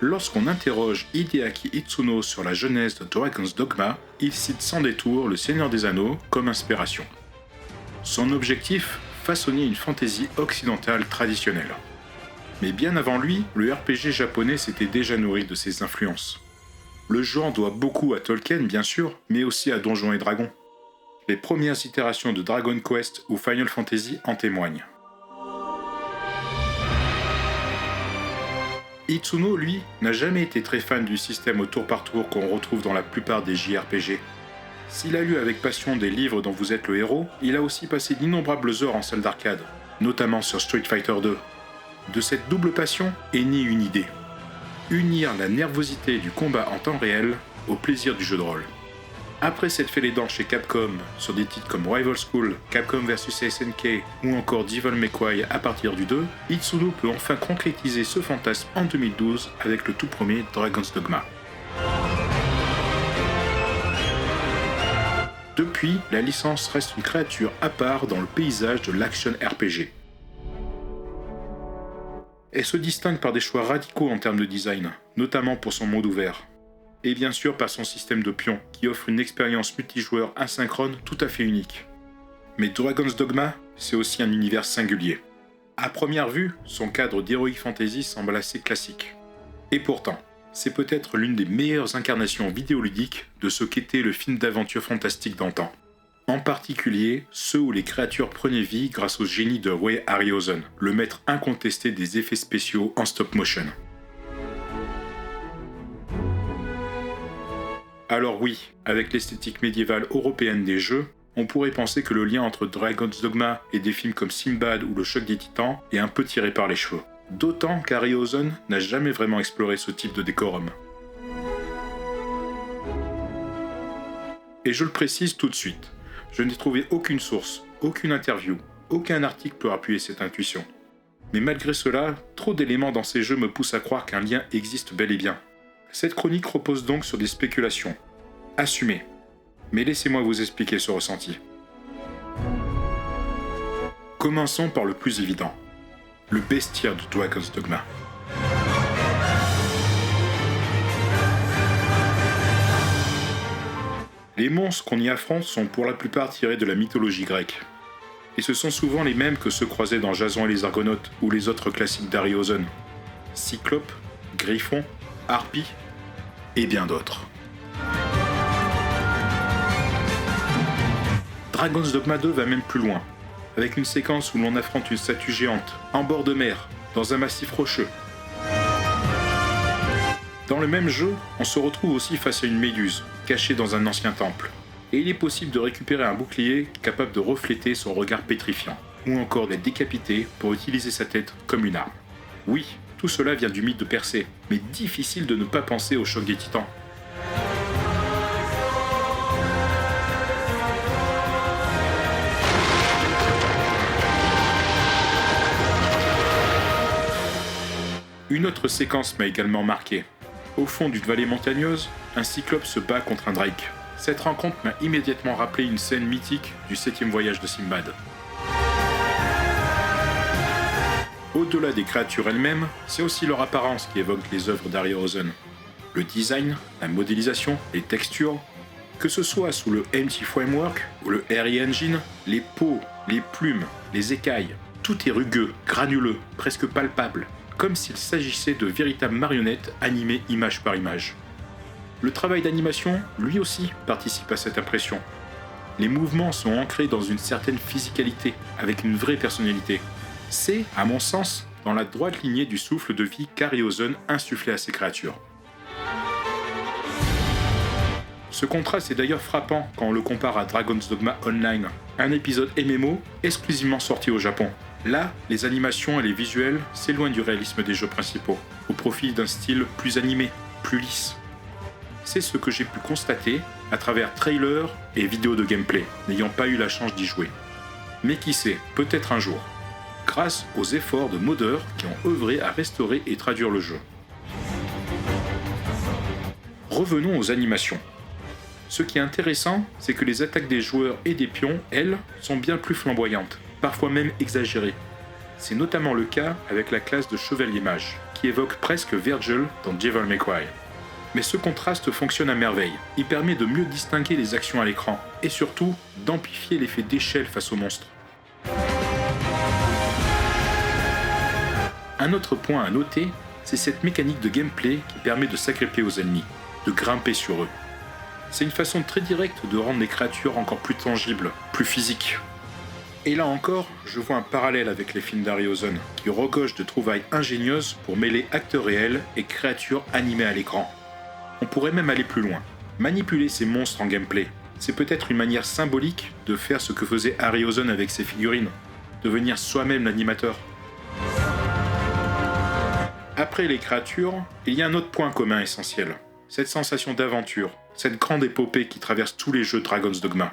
Lorsqu'on interroge Hideaki Itsuno sur la genèse de Dragon's Dogma, il cite sans détour le Seigneur des Anneaux comme inspiration. Son objectif, façonner une fantaisie occidentale traditionnelle. Mais bien avant lui, le RPG japonais s'était déjà nourri de ses influences. Le genre doit beaucoup à Tolkien bien sûr, mais aussi à Donjons et Dragons. Les premières itérations de Dragon Quest ou Final Fantasy en témoignent. Itsuno, lui, n'a jamais été très fan du système au tour par tour qu'on retrouve dans la plupart des JRPG. S'il a lu avec passion des livres dont vous êtes le héros, il a aussi passé d'innombrables heures en salle d'arcade, notamment sur Street Fighter 2. De cette double passion est née une idée. Unir la nervosité du combat en temps réel au plaisir du jeu de rôle. Après s'être fait les dents chez Capcom sur des titres comme Rival School, Capcom vs SNK ou encore Devil May Cry à partir du 2, Itsuno peut enfin concrétiser ce fantasme en 2012 avec le tout premier Dragon's Dogma. Depuis, la licence reste une créature à part dans le paysage de l'action RPG. Elle se distingue par des choix radicaux en termes de design, notamment pour son monde ouvert. Et bien sûr par son système de pions, qui offre une expérience multijoueur asynchrone tout à fait unique. Mais Dragon's Dogma, c'est aussi un univers singulier. À première vue, son cadre d'heroic fantasy semble assez classique. Et pourtant, c'est peut-être l'une des meilleures incarnations vidéoludiques de ce qu'était le film d'aventure fantastique d'antan. En particulier, ceux où les créatures prenaient vie grâce au génie de Way Harryhausen, le maître incontesté des effets spéciaux en stop motion. Alors oui, avec l'esthétique médiévale européenne des jeux, on pourrait penser que le lien entre Dragon's Dogma et des films comme Sinbad ou Le Choc des Titans est un peu tiré par les cheveux. D'autant qu'Harryhausen n'a jamais vraiment exploré ce type de décorum. Et je le précise tout de suite, je n'ai trouvé aucune source, aucune interview, aucun article pour appuyer cette intuition. Mais malgré cela, trop d'éléments dans ces jeux me poussent à croire qu'un lien existe bel et bien. Cette chronique repose donc sur des spéculations. Assumées. Mais laissez-moi vous expliquer ce ressenti. Commençons par le plus évident. Le bestiaire de Dragon's Dogma. Les monstres qu'on y affronte sont pour la plupart tirés de la mythologie grecque. Et ce sont souvent les mêmes que ceux croisés dans Jason et les Argonautes ou les autres classiques d'Harryhausen. Cyclope, Griffon, Harpie et bien d'autres. Dragon's Dogma 2 va même plus loin, avec une séquence où l'on affronte une statue géante, en bord de mer, dans un massif rocheux. Dans le même jeu, on se retrouve aussi face à une méduse, cachée dans un ancien temple. Et il est possible de récupérer un bouclier capable de refléter son regard pétrifiant, ou encore d'être décapité pour utiliser sa tête comme une arme. Oui, tout cela vient du mythe de Persée, mais difficile de ne pas penser au choc des titans. Une autre séquence m'a également marqué. Au fond d'une vallée montagneuse, un cyclope se bat contre un drake. Cette rencontre m'a immédiatement rappelé une scène mythique du 7e voyage de Sinbad. Au-delà des créatures elles-mêmes, c'est aussi leur apparence qui évoque les œuvres d'Harryhausen. Le design, la modélisation, les textures, que ce soit sous le MT Framework ou le RE Engine, les peaux, les plumes, les écailles, tout est rugueux, granuleux, presque palpable, comme s'il s'agissait de véritables marionnettes animées image par image. Le travail d'animation, lui aussi, participe à cette impression. Les mouvements sont ancrés dans une certaine physicalité, avec une vraie personnalité. C'est, à mon sens, dans la droite lignée du souffle de vie qu'Harryhausen insufflait à ses créatures. Ce contraste est d'ailleurs frappant quand on le compare à Dragon's Dogma Online, un épisode MMO exclusivement sorti au Japon. Là, les animations et les visuels s'éloignent du réalisme des jeux principaux, au profit d'un style plus animé, plus lisse. C'est ce que j'ai pu constater à travers trailers et vidéos de gameplay, n'ayant pas eu la chance d'y jouer. Mais qui sait, peut-être un jour, grâce aux efforts de modeurs qui ont œuvré à restaurer et traduire le jeu. Revenons aux animations. Ce qui est intéressant, c'est que les attaques des joueurs et des pions, elles, sont bien plus flamboyantes, parfois même exagérées. C'est notamment le cas avec la classe de Chevalier Mage, qui évoque presque Virgil dans Devil May Cry. Mais ce contraste fonctionne à merveille. Il permet de mieux distinguer les actions à l'écran, et surtout d'amplifier l'effet d'échelle face aux monstres. Un autre point à noter, c'est cette mécanique de gameplay qui permet de s'agripper aux ennemis, de grimper sur eux. C'est une façon très directe de rendre les créatures encore plus tangibles, plus physiques. Et là encore, je vois un parallèle avec les films d'Harryhausen, qui regorgent de trouvailles ingénieuses pour mêler acteurs réels et créatures animées à l'écran. On pourrait même aller plus loin. Manipuler ces monstres en gameplay, c'est peut-être une manière symbolique de faire ce que faisait Harryhausen avec ses figurines, devenir soi-même l'animateur. Après les créatures, il y a un autre point commun essentiel, cette sensation d'aventure, cette grande épopée qui traverse tous les jeux Dragon's Dogma.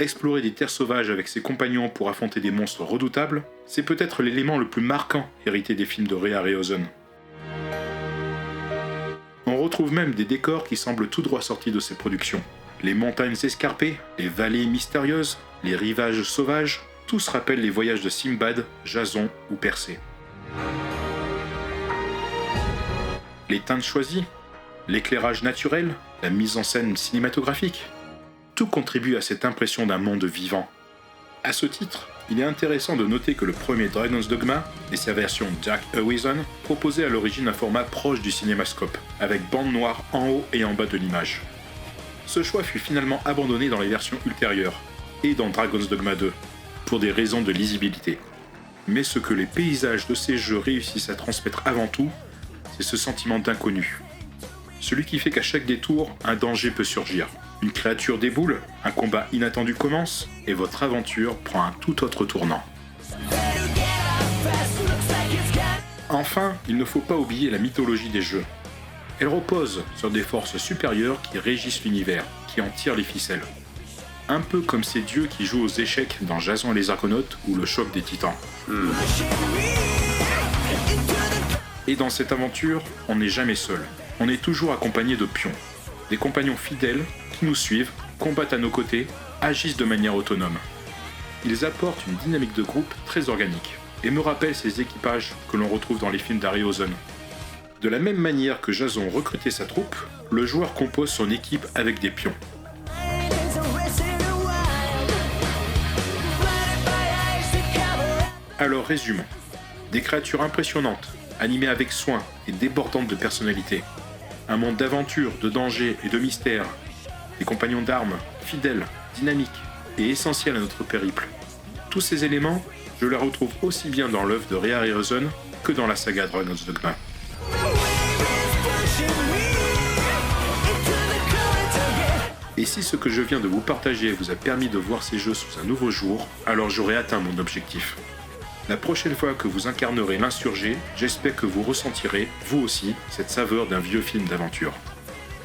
Explorer des terres sauvages avec ses compagnons pour affronter des monstres redoutables, c'est peut-être l'élément le plus marquant hérité des films de Ray Harryhausen. On retrouve même des décors qui semblent tout droit sortis de ses productions. Les montagnes escarpées, les vallées mystérieuses, les rivages sauvages, tous rappellent les voyages de Simbad, Jason ou Persée. Les teintes choisies, l'éclairage naturel, la mise en scène cinématographique, tout contribue à cette impression d'un monde vivant. À ce titre, il est intéressant de noter que le premier Dragon's Dogma et sa version Dark Arisen proposaient à l'origine un format proche du cinémascope, avec bande noire en haut et en bas de l'image. Ce choix fut finalement abandonné dans les versions ultérieures, et dans Dragon's Dogma 2, pour des raisons de lisibilité. Mais ce que les paysages de ces jeux réussissent à transmettre avant tout, c'est ce sentiment d'inconnu. Celui qui fait qu'à chaque détour, un danger peut surgir. Une créature déboule, un combat inattendu commence, et votre aventure prend un tout autre tournant. Enfin, il ne faut pas oublier la mythologie des jeux. Elle repose sur des forces supérieures qui régissent l'univers, qui en tirent les ficelles. Un peu comme ces dieux qui jouent aux échecs dans Jason et les Argonautes ou le choc des titans. Et dans cette aventure, on n'est jamais seul. On est toujours accompagné de pions. Des compagnons fidèles qui nous suivent, combattent à nos côtés, agissent de manière autonome. Ils apportent une dynamique de groupe très organique et me rappellent ces équipages que l'on retrouve dans les films d'Harryhausen. De la même manière que Jason recrutait sa troupe, le joueur compose son équipe avec des pions. Alors résumons. Des créatures impressionnantes, animées avec soin et débordantes de personnalité. Un monde d'aventure, de danger et de mystère. Des compagnons d'armes, fidèles, dynamiques et essentiels à notre périple. Tous ces éléments, je les retrouve aussi bien dans l'œuvre de Ray Harryhausen que dans la saga Dragon's Dogma. Et si ce que je viens de vous partager vous a permis de voir ces jeux sous un nouveau jour, alors j'aurai atteint mon objectif. La prochaine fois que vous incarnerez l'insurgé, j'espère que vous ressentirez, vous aussi, cette saveur d'un vieux film d'aventure.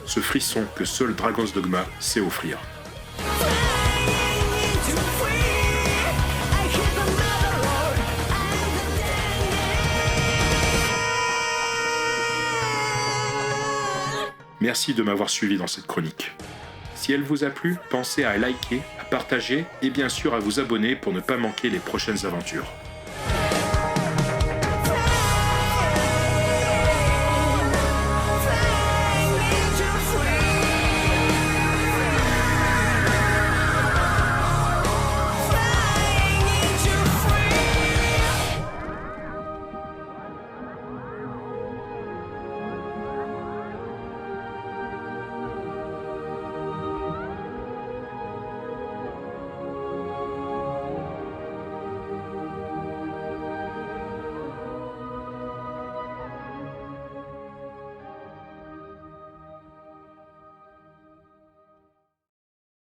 Ce frisson que seul Dragon's Dogma sait offrir. Merci de m'avoir suivi dans cette chronique. Si elle vous a plu, pensez à liker, à partager et bien sûr à vous abonner pour ne pas manquer les prochaines aventures.